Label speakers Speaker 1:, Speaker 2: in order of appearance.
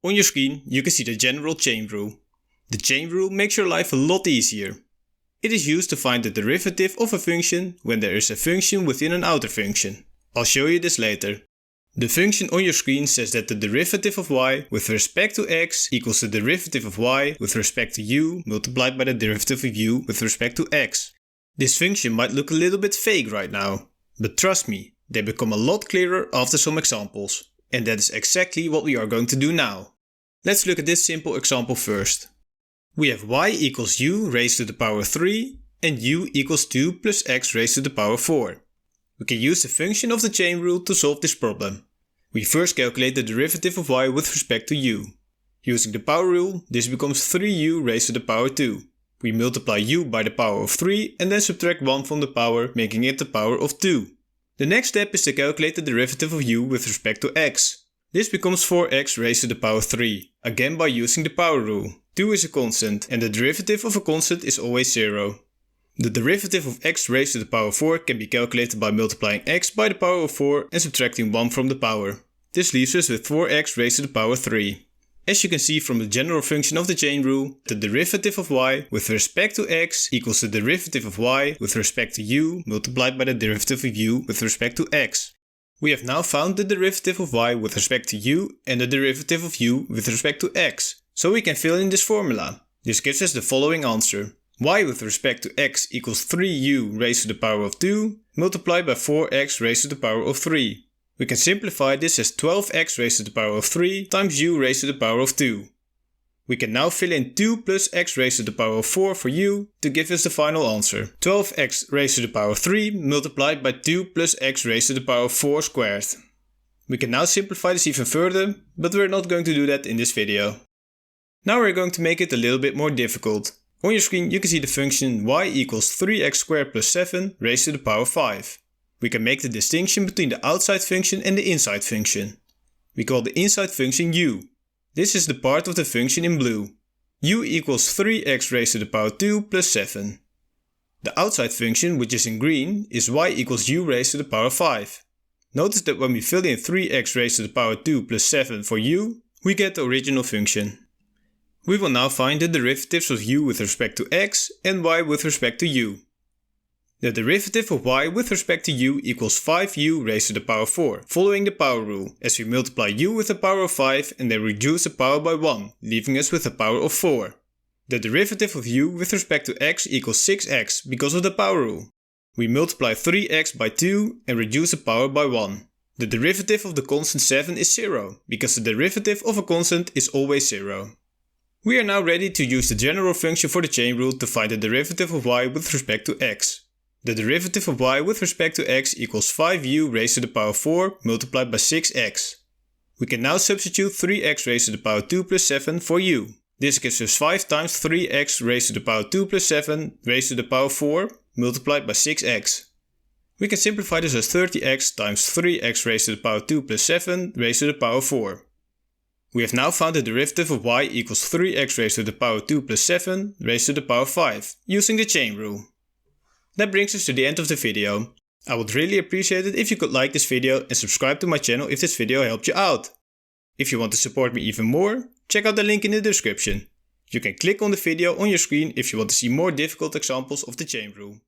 Speaker 1: On your screen you can see the general chain rule. The chain rule makes your life a lot easier. It is used to find the derivative of a function when there is a function within an outer function. I'll show you this later. The function on your screen says that the derivative of y with respect to x equals the derivative of y with respect to u multiplied by the derivative of u with respect to x. This function might look a little bit vague right now, but trust me, they become a lot clearer after some examples. And that is exactly what we are going to do now. Let's look at this simple example first. We have y equals u raised to the power 3 and u equals 2 plus x raised to the power 4. We can use the function of the chain rule to solve this problem. We first calculate the derivative of y with respect to u. Using the power rule, this becomes 3u raised to the power 2. We multiply u by the power of 3 and then subtract 1 from the power, making it the power of 2. The next step is to calculate the derivative of u with respect to x. This becomes 4x raised to the power 3, again by using the power rule. 2 is a constant and the derivative of a constant is always 0. The derivative of x raised to the power 4 can be calculated by multiplying x by the power of 4 and subtracting 1 from the power. This leaves us with 4x raised to the power 3. As you can see from the general function of the chain rule, the derivative of y with respect to x equals the derivative of y with respect to u multiplied by the derivative of u with respect to x. We have now found the derivative of y with respect to u and the derivative of u with respect to x, so we can fill in this formula. This gives us the following answer. Y with respect to x equals 3u raised to the power of 2 multiplied by 4x raised to the power of 3. We can simplify this as 12x raised to the power of 3 times u raised to the power of 2. We can now fill in 2 plus x raised to the power of 4 for u to give us the final answer. 12x raised to the power of 3 multiplied by 2 plus x raised to the power of 4 squared. We can now simplify this even further, but we're not going to do that in this video. Now we're going to make it a little bit more difficult. On your screen you can see the function y equals 3x squared plus 7 raised to the power 5. We can make the distinction between the outside function and the inside function. We call the inside function u. This is the part of the function in blue. U equals 3x raised to the power 2 plus 7. The outside function, which is in green, is y equals u raised to the power 5. Notice that when we fill in 3x raised to the power 2 plus 7 for u, we get the original function. We will now find the derivatives of u with respect to x and y with respect to u. The derivative of y with respect to u equals 5u raised to the power 4, following the power rule, as we multiply u with the power of 5 and then reduce the power by 1, leaving us with the power of 4. The derivative of u with respect to x equals 6x because of the power rule. We multiply 3x by 2 and reduce the power by 1. The derivative of the constant 7 is 0, because the derivative of a constant is always 0. We are now ready to use the general function for the chain rule to find the derivative of y with respect to x. The derivative of y with respect to x equals 5u raised to the power 4 multiplied by 6x. We can now substitute 3x raised to the power 2 plus 7 for u. This gives us 5 times 3x raised to the power 2 plus 7 raised to the power 4 multiplied by 6x. We can simplify this as 30x times 3x raised to the power 2 plus 7 raised to the power 4. We have now found the derivative of y equals 3x raised to the power 2 plus 7 raised to the power 5 using the chain rule. That brings us to the end of the video. I would really appreciate it if you could like this video and subscribe to my channel if this video helped you out. If you want to support me even more, check out the link in the description. You can click on the video on your screen if you want to see more difficult examples of the chain rule.